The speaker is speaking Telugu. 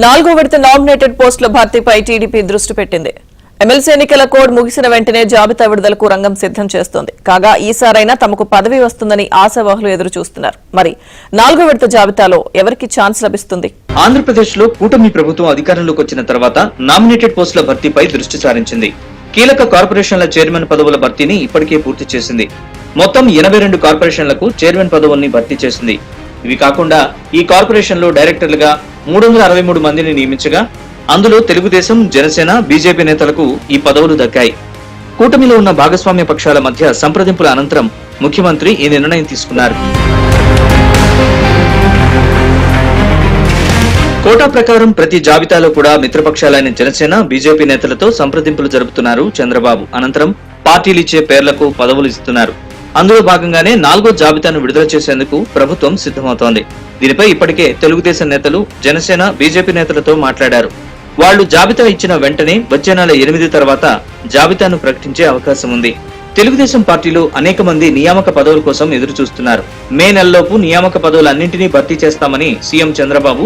నాలుగో విడత నామినేటెడ్ పోస్టుల భర్తీపై టీడీపీ దృష్టి పెట్టింది. ఎమ్మెల్సీ ఎన్నికల కోడ్ ముగిసిన వెంటనే జాబితా విడుదలకు రంగం సిద్ధం చేస్తోంది. కాగా ఈసారైనా తమకు పదవి వస్తుందని ఆశావాహులు ఎదురు చూస్తున్నారు. మరి నాలుగో విడత జాబితాలో ఎవరికి ఛాన్స్ లభిస్తుంది? ఆంధ్రప్రదేశ్ లో కూటమి ప్రభుత్వం అధికారంలోకి వచ్చిన తర్వాత నామినేటెడ్ పోస్టుల భర్తీపై దృష్టి సారించింది. కీలక కార్పొరేషన్ల చైర్మన్ పదవుల భర్తీని ఇప్పటికే పూర్తి చేసింది. మొత్తం 82 కార్పొరేషన్లకు చైర్మన్ పదవుల్ని భర్తీ చేసింది. ఇవి కాకుండా ఈ కార్పొరేషన్లో డైరెక్టర్లుగా 363 మందిని నియమించగా అందులో తెలుగుదేశం, జనసేన, బీజేపీ నేతలకు ఈ పదవులు దక్కాయి. కూటమిలో ఉన్న భాగస్వామ్య పక్షాల మధ్య సంప్రదింపుల అనంతరం ముఖ్యమంత్రి ఈ నిర్ణయం తీసుకున్నారు. కోటా ప్రకారం ప్రతి జాబితాలో కూడా మిత్రపక్షాలైన జనసేన, బీజేపీ నేతలతో సంప్రదింపులు జరుపుతున్నారు చంద్రబాబు. అనంతరం పార్టీలిచ్చే పేర్లకు పదవులు ఇస్తున్నారు. అందులో భాగంగానే 4వ జాబితాను విడుదల చేసేందుకు ప్రభుత్వం సిద్ధమవుతోంది. దీనిపై ఇప్పటికే తెలుగుదేశం నేతలు, జనసేన, బీజేపీ నేతలతో మాట్లాడారు. వాళ్లు జాబితా ఇచ్చిన వెంటనే వచ్చే నెల 8 తర్వాత జాబితాను ప్రకటించే అవకాశం ఉంది. తెలుగుదేశం పార్టీలో అనేక మంది నియామక పదవుల కోసం ఎదురు చూస్తున్నారు. మే నెలలోపు నియామక పదవులన్నింటినీ భర్తీ చేస్తామని సీఎం చంద్రబాబు